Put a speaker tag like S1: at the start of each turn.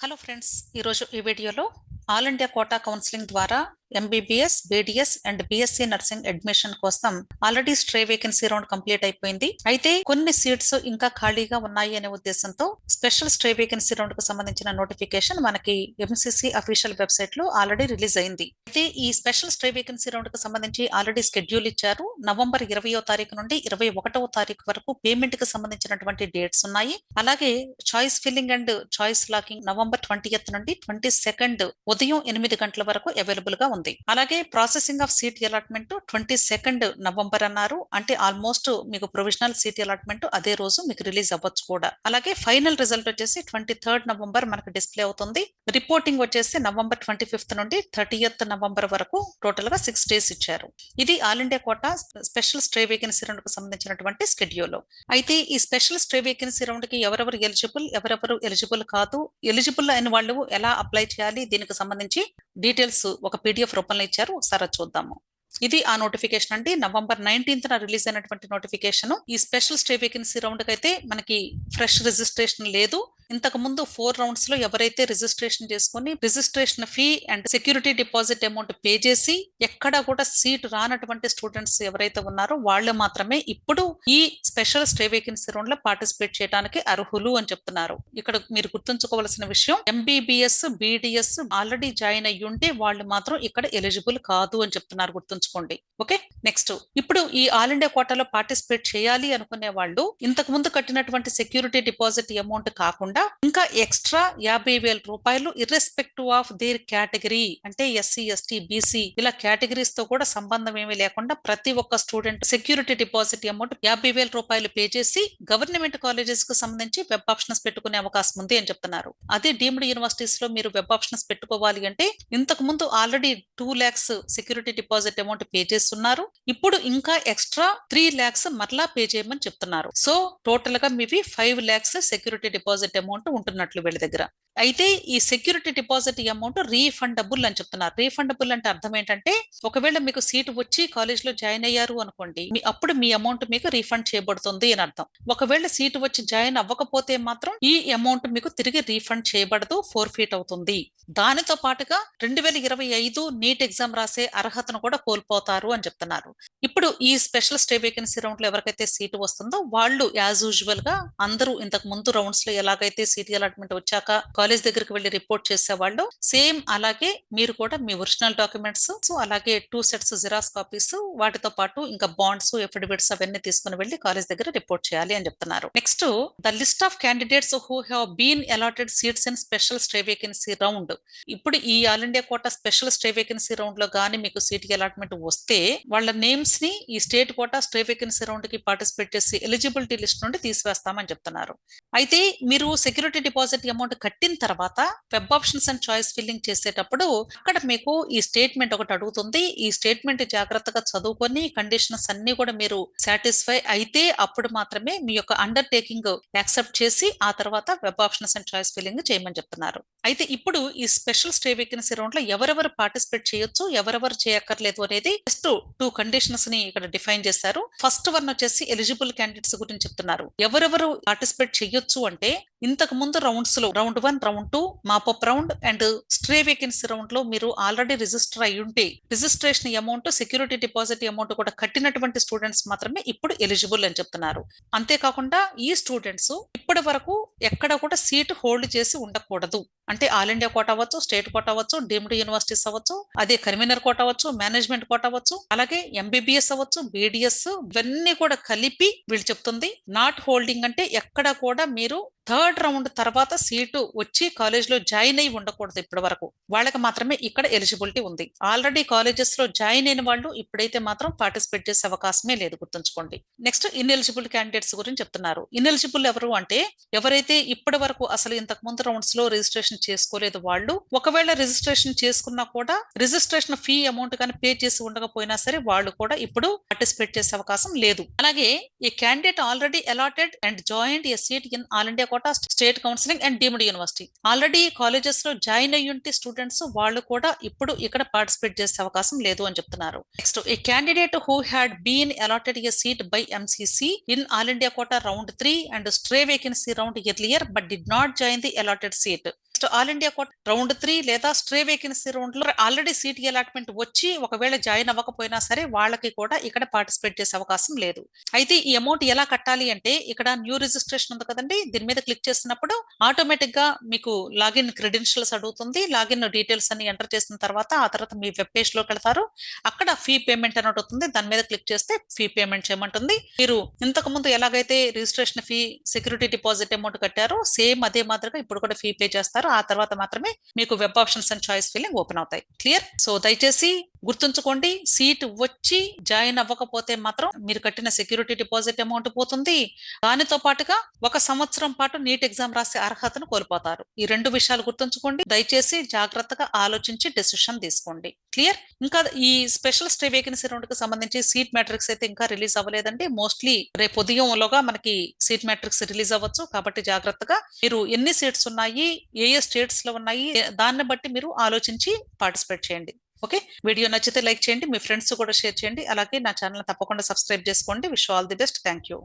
S1: Hello friends, ఈరోజు ఈ వీడియోలో ఆల్ ఇండియా కోటా కౌన్సిలింగ్ ద్వారా MBBS, BDS and BSc nursing admission కోసం already stray vacancy round complete అయిపోయింది. అయితే కొన్ని సీట్స్ ఇంకా ఖాళీగా ఉన్నాయి అనే ఉద్దేశంతో స్పెషల్ స్ట్రే వేకెన్సీ రౌండ్ కు సంబంధించిన నోటిఫికేషన్ మనకి ఎంసీసీ అఫీషియల్ వెబ్సైట్ లో ఆల్రెడీ రిలీజ్ అయింది. అయితే ఈ స్పెషల్ స్ట్రే వేకెన్సీ రౌండ్ కు సంబంధించి ఆల్రెడీ షెడ్యూల్ ఇచ్చారు. నవంబర్ 20వ తారీఖు నుండి 21వ తారీఖు వరకు పేమెంట్ కి సంబంధించినటువంటి డేట్స్ ఉన్నాయి. అలాగే choice filling and choice locking November 20th నుండి 22nd ఉదయం 8 గంటల వరకు అవైలబుల్ గా ఉంది. అలాగే processing of seat allotment 22nd November అన్నారు. అంటే ఆల్మోస్ట్ మీకు ప్రొవిజనల్ సీట్ అలాట్మెంట్ అదే రోజు మీకు రిలీజ్ అవ్వచ్చు కూడా. అలాగే ఫైనల్ రిజల్ట్ వచ్చేసి 23rd నవంబర్ మనకు డిస్ప్లే అవుతుంది. రిపోర్టింగ్ వచ్చేసి నవంబర్ 25th నుండి 30th నవంబర్ వరకు టోటల్ గా 6 days ఇచ్చారు. ఇది all India quota special stray vacancy round కు సంబంధించినటువంటి షెడ్యూల్. అయితే ఈ స్పెషల్ స్ట్రే వేకెన్సీ రౌండ్ కి ఎవరెవరు ఎలిజిబుల్ కాదు, ఎలిజిబుల్ అయిన వాళ్ళు ఎలా అప్లై చేయాలి, దీనికి సంబంధించి డీటెయిల్స్ ఒక పీడిఎఫ్ రూపంలో ఇచ్చారు. ఒకసారి చూద్దాము. ఇది ఆ నోటిఫికేషన్ అండి. నవంబర్ 19th రిలీజ్ అయినటువంటి నోటిఫికేషన్. ఈ స్పెషల్ స్టే వేకెన్సీ రౌండ్ కి అయితే మనకి ఫ్రెష్ రిజిస్ట్రేషన్ లేదు. ఇంతకు ముందు 4 rounds లో ఎవరైతే రిజిస్ట్రేషన్ చేసుకుని registration fee and security deposit amount pay చేసి ఎక్కడా కూడా సీట్ రానటువంటి స్టూడెంట్స్ ఎవరైతే ఉన్నారో వాళ్ళు మాత్రమే ఇప్పుడు ఈ స్పెషల్ స్టే వేకెన్సీ రౌండ్ లో పార్టిసిపేట్ చేయడానికి అర్హులు అని చెప్తున్నారు. ఇక్కడ మీరు గుర్తుంచుకోవాల్సిన విషయం, ఎంబీబీఎస్, బీడీఎస్ ఆల్రెడీ జాయిన్ అయ్యి ఉంటే వాళ్ళు మాత్రం ఇక్కడ ఎలిజిబుల్ కాదు అని చెప్తున్నారు. గుర్తుంచుకోండి. ఓకే, నెక్స్ట్ ఇప్పుడు ఈ ఆల్ ఇండియా కోటాలో పార్టిసిపేట్ చేయాలి అనుకునే వాళ్ళు ఇంతకు ముందు కట్టినటువంటి సెక్యూరిటీ డిపాజిట్ అమౌంట్ కాకుండా ఇంకా ఎక్స్ట్రా 50,000 రూపాయలు ఇర్రెస్పెక్టివ్ ఆఫ్ దేర్ కేటగిరీ, అంటే ఎస్సీ, ఎస్టీ, బీసీ ఇలా కేటగిరీస్ తో కూడా సంబంధం ఏమీ లేకుండా ప్రతి ఒక్క స్టూడెంట్ సెక్యూరిటీ డిపాజిట్ అమౌంట్ 50,000 రూపాయలు పే చేసి గవర్నమెంట్ కాలేజెస్ కు సంబంధించి వెబ్ ఆప్షన్స్ పెట్టుకునే అవకాశం ఉంది అని చెప్తున్నారు. అదే డీమ్డ్ యూనివర్సిటీస్ లో మీరు వెబ్ ఆప్షన్స్ పెట్టుకోవాలి అంటే ఇంతకు ముందు already 2 lakhs security deposit amount pay చేస్తున్నారు. ఇప్పుడు ఇంకా ఎక్స్ట్రా 3 lakhs మరలా పే చేయమని చెప్తున్నారు. సో టోటల్ గా మీవి 5 lakhs సెక్యూరిటీ డిపాజిట్ అమౌంట్ ఉంటున్నట్లు వీళ్ళ దగ్గర. అయితే ఈ సెక్యూరిటీ డిపాజిట్ అమౌంట్ రీఫండబుల్ అని చెప్తున్నారు. రీఫండబుల్ అంటే అర్థం ఏంటంటే, ఒకవేళ మీకు సీట్ వచ్చి కాలేజ్ లో జాయిన్ అయ్యారు అనుకోండి, అప్పుడు మీ అమౌంట్ మీకు రీఫండ్ చేయబడుతుంది అని అర్థం. ఒకవేళ సీట్ వచ్చి జాయిన్ అవ్వకపోతే మాత్రం ఈ అమౌంట్ మీకు తిరిగి రీఫండ్ చేయబడదు, ఫోర్ఫీట్ అవుతుంది. దానితో పాటుగా 2025 నీట్ ఎగ్జామ్ రాసే అర్హతను కూడా కోల్పోతారు అని చెప్తున్నారు. ఇప్పుడు ఈ స్పెషల్ స్టే వేకెన్సీ రౌండ్ లో ఎవరికైతే సీటు వస్తుందో వాళ్ళు యాజ్ యూజువల్ గా అందరూ ఇంతకు ముందు రౌండ్స్ లో ఎలాగైతే సీట్ అలాట్మెంట్ వచ్చాక కాలేజ్ దగ్గరికి వెళ్లి రిపోర్ట్ చేసేవాళ్ళు, సేమ్ అలాగే మీరు కూడా మీ ఒరిజినల్ డాక్యుమెంట్స్, అలాగే 2 sets జిరాక్స్ కాపీస్, వాటితో పాటు ఇంకా బాండ్స్, ఎఫిడవిట్స్ అవన్నీ తీసుకుని వెళ్లి కాలేజ్ దగ్గర రిపోర్ట్ చేయాలి అని చెప్తున్నారు. Next, the list of candidates who have been allotted seats in special stray vacancy round. ఇప్పుడు ఈ all India quota special stray vacancy round లో గానీ మీకు సీట్ అలాట్మెంట్ వస్తే వాళ్ళ నేమ్స్ ని ఈ state quota stray vacancy round కి పార్టిసిపేట్ చేసి ఎలిజిబిలిటీ లిస్ట్ నుండి తీసివేస్తామని చెప్తున్నారు. అయితే మీరు సెక్యూరిటీ డిపాజిట్ అమౌంట్ కట్టిన తర్వాత web options and choice filling చేసేటప్పుడు అక్కడ మీకు ఈ స్టేట్మెంట్ ఒకటి అడుగుతుంది. ఈ స్టేట్మెంట్ జాగ్రత్తగా చదువుకొని కండిషన్స్ అన్ని కూడా మీరు సాటిస్ఫై అయితే అప్పుడు మాత్రమే మీ యొక్క అండర్టేకింగ్ యాక్సెప్ట్ చేసి ఆ తర్వాత web options and choice filling చేయమని చెప్తున్నారు. అయితే ఇప్పుడు ఈ స్పెషల్ స్టే వేకెన్సీ రౌండ్ లో ఎవరెవరు పార్టిసిపేట్ చేయొచ్చు, ఎవరెవరు చేయక్కర్లేదు అనేది జస్ట్ 2 కండిషన్స్ ని ఇక్కడ డిఫైన్ చేశారు. ఫస్ట్ వన్ వచ్చేసి ఎలిజిబుల్ క్యాండిడేట్స్ గురించి చెప్తున్నారు. ఎవరెవరు పార్టిసిపేట్ చేయొచ్చు అంటే, ఇంతకు ముందు రౌండ్స్ లో round 1, round 2, mop up round and stray vacancy round లో మీరు ఆల్రెడీ రిజిస్టర్ అయి ఉంటే registration amount, security deposit amount కూడా కట్టినటువంటి స్టూడెంట్స్ మాత్రమే ఇప్పుడు ఎలిజిబుల్ అని చెప్తున్నారు. అంతేకాకుండా ఈ స్టూడెంట్స్ ఇప్పటి వరకు ఎక్కడ కూడా సీట్ హోల్డ్ చేసి ఉండకూడదు. అంటే ఆల్ ఇండియా కోటా అవ్వచ్చు, స్టేట్ కోటా అవ్వచ్చు, డీమ్డ్ యూనివర్సిటీస్ అవ్వచ్చు, అదే కన్వీనర్ కోటా అవ్వచ్చు, మేనేజ్మెంట్ కోటా అవ్వచ్చు, అలాగే ఎంబీబీఎస్ అవ్వచ్చు, బీడీఎస్, ఇవన్నీ కూడా కలిపి వీళ్ళు చెప్తుంది. నాట్ హోల్డింగ్ అంటే ఎక్కడ కూడా మీరు 3rd రౌండ్ తర్వాత సీటు వచ్చి కాలేజ్ లో జాయిన్ అయి ఉండకూడదు. ఇప్పటి వరకు వాళ్ళకి మాత్రమే ఇక్కడ ఎలిజిబిలిటీ ఉంది. ఆల్రెడీ కాలేజెస్ లో జాయిన్ అయిన వాళ్ళు ఇప్పుడైతే మాత్రం పార్టిసిపేట్ చేసే అవకాశమే లేదు, గుర్తుంచుకోండి. నెక్స్ట్, ఇన్ఎలిజిబుల్ క్యాండిడేట్స్ గురించి చెప్తున్నారు. ఇన్ఎలిజిబుల్ ఎవరు అంటే, ఎవరైతే ఇప్పటి వరకు అసలు ఇంతకు ముందు రౌండ్స్ లో రిజిస్ట్రేషన్ చేసుకోలేదు వాళ్ళు, ఒకవేళ రిజిస్ట్రేషన్ చేసుకున్నా కూడా రిజిస్ట్రేషన్ ఫీ అమౌంట్ కానీ పే చేసి ఉండకపోయినా సరే వాళ్ళు కూడా ఇప్పుడు పార్టిసిపేట్ చేసే అవకాశం లేదు. అలాగే ఈ candidate already allotted and joined a seat in all India quota state counselling and deemed university, already colleges లో జాయిన్ అయ్యి ఉంటే స్టూడెంట్స్ వాళ్ళు కూడా ఇప్పుడు ఇక్కడ పార్టిసిపేట్ చేసే అవకాశం లేదు అని చెప్తున్నారు. Next, a candidate who had been allotted a seat by MCC in all India quota round 3 and stray vacancy round earlier but did not join the allotted seat. All India quota round 3 లేదా stray vacancy round లో already seat allotment వచ్చి ఒకవేళ join అవ్వకపోయినా సరే వాళ్ళకి కూడా ఇక్కడ participate చేసే అవకాశం లేదు. అయితే ఈ అమౌంట్ ఎలా కట్టాలి అంటే ఇక్కడ న్యూ రిజిస్ట్రేషన్ ఉంది కదండి, దీని మీద క్లిక్ చేసినప్పుడు ఆటోమేటిక్ గా మీకు లాగిన్ క్రెడెన్షియల్స్ అడుగుతుంది. లాగిన్ డీటెయిల్స్ అన్ని ఎంటర్ చేసిన తర్వాత ఆ తర్వాత మీ వెబ్ పేజ్ లోకి వెళ్తారు. అక్కడ ఫీ పేమెంట్ అని ఉంటుంది, దాని మీద క్లిక్ చేస్తే ఫీ పేమెంట్ చేయమంటుంది. మీరు ఇంతకు ముందు ఎలాగైతే registration fee, security deposit amount కట్టారో సేమ్ అదే మాదిరిగా ఇప్పుడు కూడా ఫీ పే చేస్తారు. ఆ తర్వాత మాత్రమే మీకు web options and choice filling open అవుతాయి. క్లియర్? సో దయచేసి గుర్తుంచుకోండి, సీట్ వచ్చి జాయిన్ అవ్వకపోతే మాత్రం మీరు కట్టిన సెక్యూరిటీ డిపాజిట్ అమౌంట్ పోతుంది. దానితో పాటుగా 1 సంవత్సరం పాటు నీట్ ఎగ్జామ్ రాసే అర్హతను కోల్పోతారు. ఈ 2 విషయాలు గుర్తుంచుకోండి. దయచేసి జాగ్రత్తగా ఆలోచించి డెసిషన్ తీసుకోండి. క్లియర్? ఇంకా ఈ స్పెషల్ స్టే వేకెన్సీ రౌండ్ కి సంబంధించి సీట్ మ్యాట్రిక్స్ అయితే ఇంకా రిలీజ్ అవ్వలేదండి. మోస్ట్లీ రేపు ఉదయంలోగా మనకి సీట్ మ్యాట్రిక్స్ రిలీజ్ అవ్వచ్చు. కాబట్టి జాగ్రత్తగా మీరు ఎన్ని సీట్స్ ఉన్నాయి, ఏ స్టేట్స్ లో ఉన్నాయి, దాన్ని బట్టి మీరు ఆలోచించి పార్టిసిపేట్ చేయండి. ఓకే, వీడియో నచ్చితే లైక్ చేయండి, మీ ఫ్రెండ్స్ కూడా షేర్ చేయండి. అలాగే నా ఛానల్ తప్పకుండా సబ్స్క్రైబ్ చేసుకోండి. Wish all the best. Thank you.